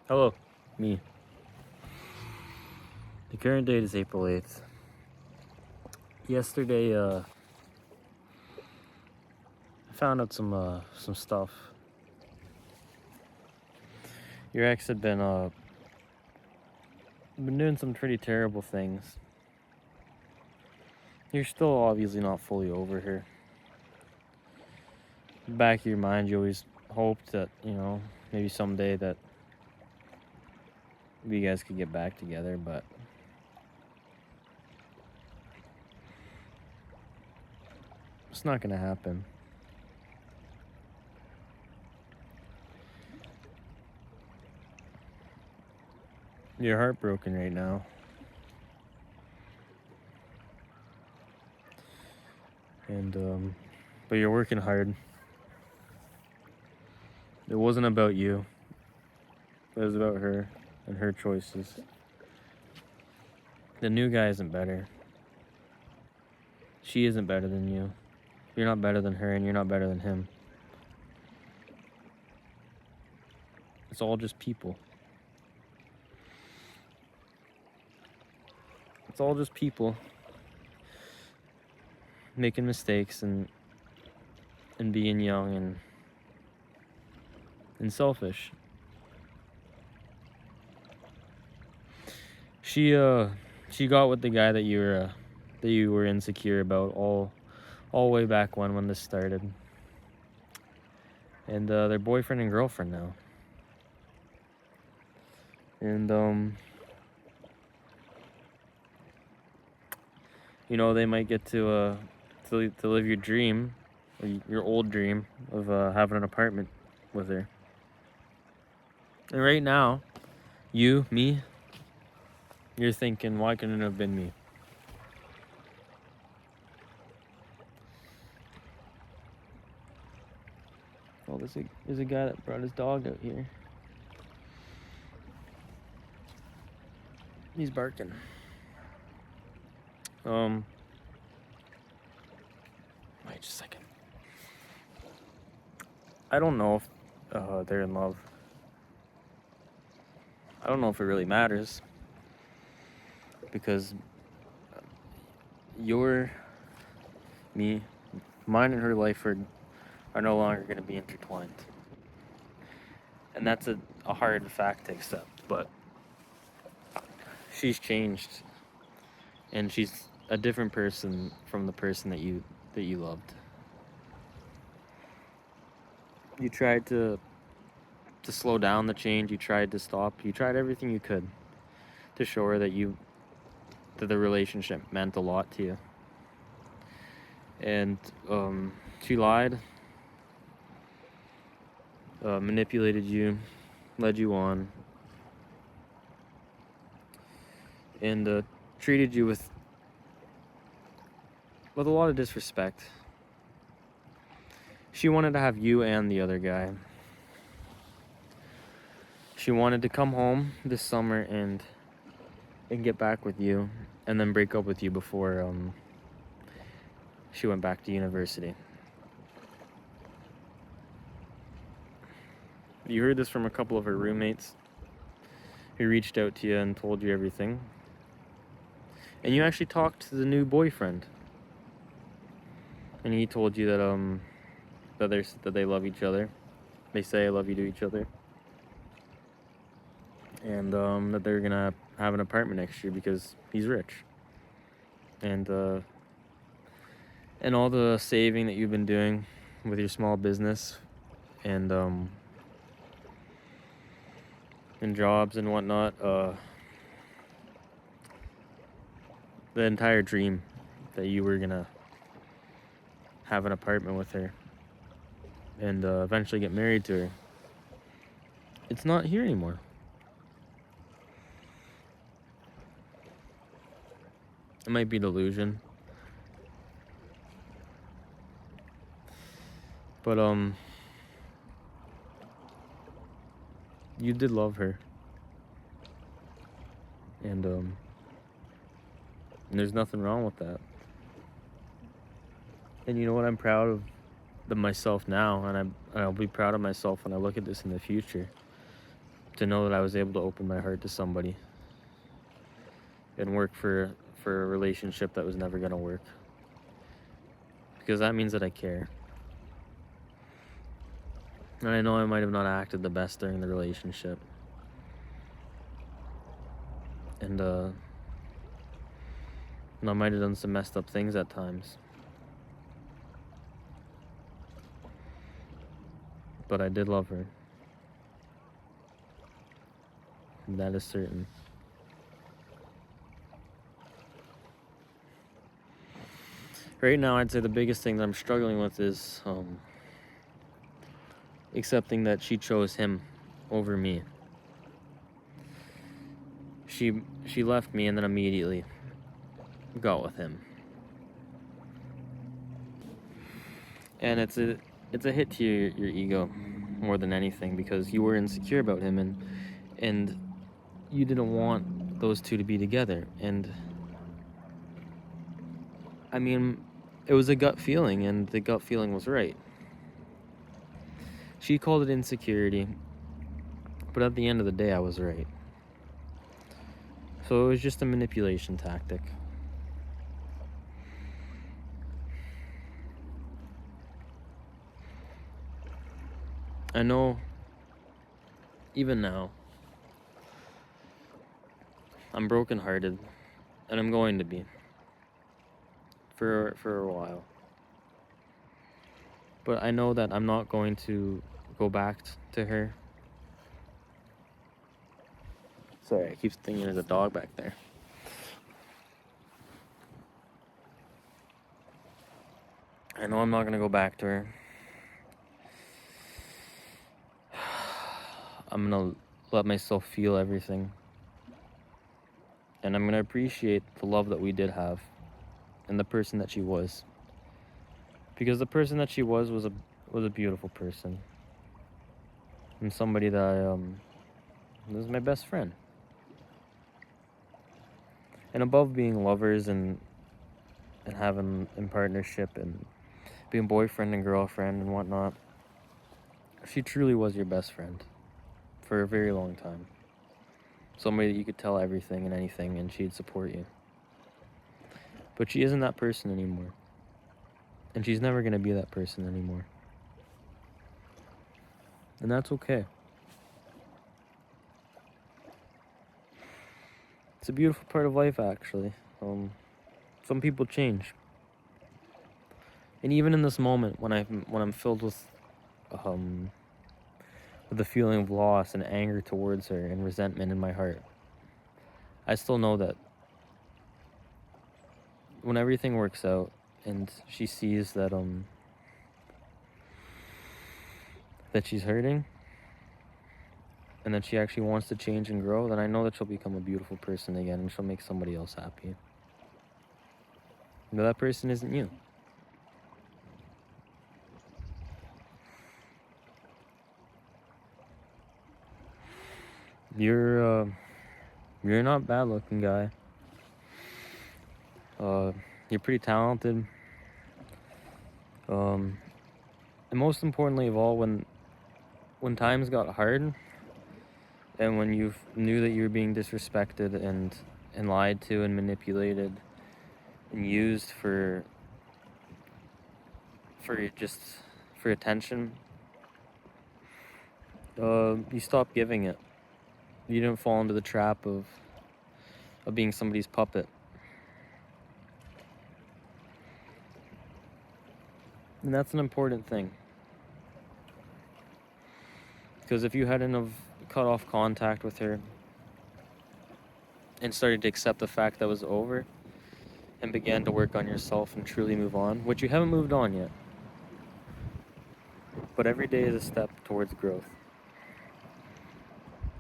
Hello, me. The current date is April 8th. Yesterday, I found out some stuff. Your ex had been doing some pretty terrible things. You're still obviously not fully over her. Back of your mind, you always hoped that, maybe someday that you guys could get back together, but it's not gonna happen. You're heartbroken right now. But you're working hard. It wasn't about you. It was about her and her choices. The new guy isn't better. She isn't better than you. You're not better than her, and you're not better than him. It's all just people. It's all just people making mistakes and being young and selfish. She got with the guy that you were insecure about all way back when this started. And they're boyfriend and girlfriend now. And they might get to live your dream, or your old dream of having an apartment with her. And right now, me, you're thinking, why couldn't it have been me? Oh, there's a guy that brought his dog out here. He's barking. Wait just a second. I don't know if they're in love. I don't know if it really matters, because mine and her life are no longer going to be intertwined. And that's a hard fact to accept, but she's changed, and she's a different person from the person that you loved. You tried to slow down the change. You tried to stop. You tried everything you could to show her that the relationship meant a lot to you. And she lied, manipulated you, led you on, and treated you with a lot of disrespect. She wanted to have you and the other guy. She wanted to come home this summer and get back with you, and then break up with you before she went back to university. You heard this from a couple of her roommates who reached out to you and told you everything. And you actually talked to the new boyfriend, and he told you that they love each other. They say I love you to each other. And that they're gonna have an apartment next year because he's rich. And all the saving that you've been doing with your small business and jobs and whatnot, the entire dream that you were gonna have an apartment with her and eventually get married to her, it's not here anymore. It might be delusion, but you did love her, and there's nothing wrong with that. And you know what? I'm proud of myself now, and I'll be proud of myself when I look at this in the future, to know that I was able to open my heart to somebody and work for a relationship that was never going to work. Because that means that I care. And I know I might have not acted the best during the relationship. And I might have done some messed up things at times. But I did love her. That is certain. Right now, I'd say the biggest thing that I'm struggling with is accepting that she chose him over me. She left me and then immediately got with him. And it's a hit to your ego more than anything, because you were insecure about him and you didn't want those two to be together. And I mean, it was a gut feeling, and the gut feeling was right. She called it insecurity, but at the end of the day, I was right. So it was just a manipulation tactic. I know, even now, I'm brokenhearted, and I'm going to be for a while. But I know that I'm not going to go back to her. Sorry, I keep thinking there's a dog back there. I know I'm not going to go back to her. I'm going to let myself feel everything. And I'm going to appreciate the love that we did have and the person that she was. Because the person that she was a beautiful person. And somebody that was my best friend. And above being lovers and having in partnership and being boyfriend and girlfriend and whatnot, she truly was your best friend for a very long time. Somebody that you could tell everything and anything and she'd support you. But she isn't that person anymore. And she's never going to be that person anymore. And that's okay. It's a beautiful part of life, actually. Some people change. And even in this moment, when I'm filled with the feeling of loss and anger towards her and resentment in my heart, I still know that when everything works out and she sees that that she's hurting and that she actually wants to change and grow, then I know that she'll become a beautiful person again and she'll make somebody else happy. But that person isn't you. You're not a bad looking guy. You're pretty talented. And most importantly of all, when times got hard and when you knew that you were being disrespected and lied to and manipulated and used for attention, you stopped giving it. You didn't fall into the trap of being somebody's puppet. And that's an important thing. Because if you hadn't have cut off contact with her and started to accept the fact that was over and began to work on yourself and truly move on, which you haven't moved on yet, but every day is a step towards growth.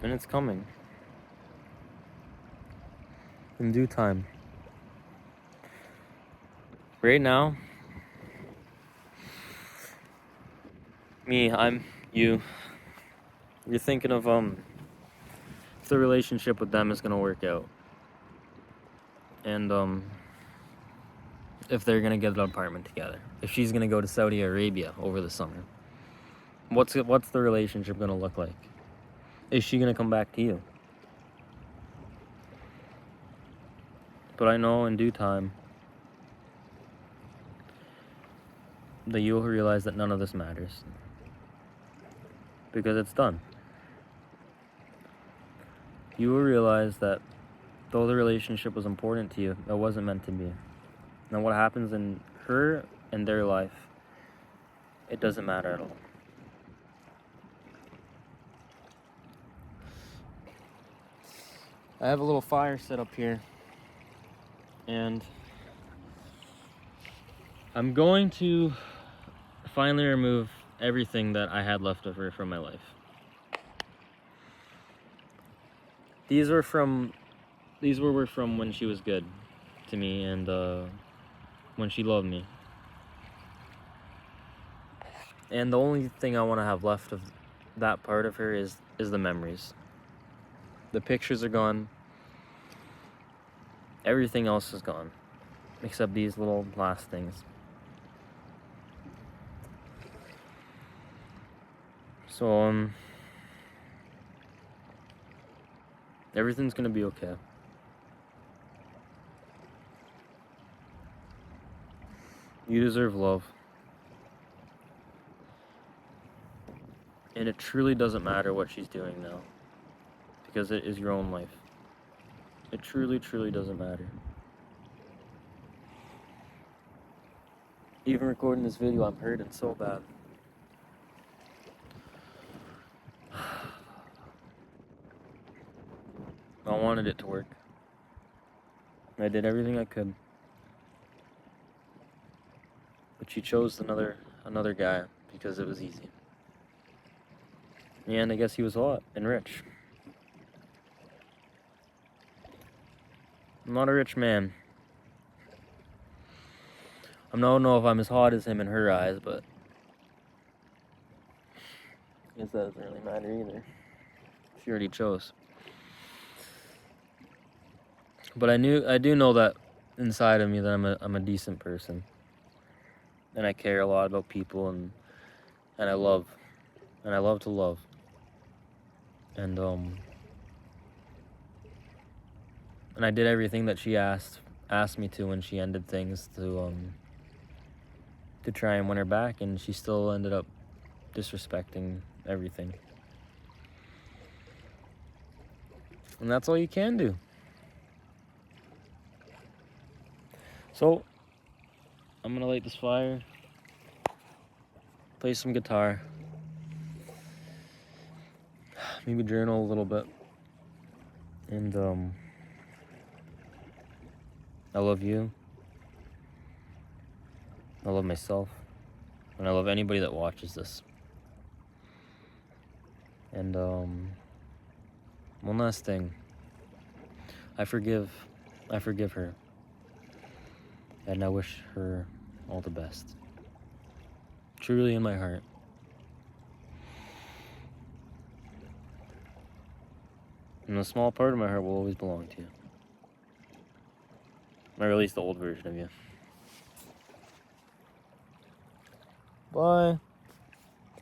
And it's coming. In due time. Right now, I'm you. You're thinking of if the relationship with them is gonna work out. And if they're gonna get an apartment together. If she's gonna go to Saudi Arabia over the summer. What's the relationship gonna look like? is she gonna come back to you? But I know in due time that you'll realize that none of this matters. Because it's done. You will realize that though the relationship was important to you, it wasn't meant to be. And what happens in her and their life, it doesn't matter at all. I have a little fire set up here, and I'm going to finally remove everything that I had left of her from my life. These were from when she was good to me and when she loved me. And the only thing I want to have left of that part of her is the memories. The pictures are gone. Everything else is gone, except these little last things. So, everything's gonna be okay. You deserve love. And it truly doesn't matter what she's doing now, because it is your own life. It truly, truly doesn't matter. Even recording this video, I'm hurting so bad. I wanted it to work. I did everything I could. But she chose another guy because it was easy. And I guess he was hot and rich. I'm not a rich man. I don't know if I'm as hot as him in her eyes, but I guess that doesn't really matter either. She already chose. But I do know that inside of me that I'm a decent person. And I care a lot about people and I love to love. And I did everything that she asked me to when she ended things to try and win her back, and she still ended up disrespecting everything. And that's all you can do. So, I'm gonna light this fire, play some guitar, maybe journal a little bit, and I love you, I love myself, and I love anybody that watches this. And one last thing, I forgive her, and I wish her all the best. Truly in my heart. And a small part of my heart will always belong to you. Or at least the old version of you. Bye.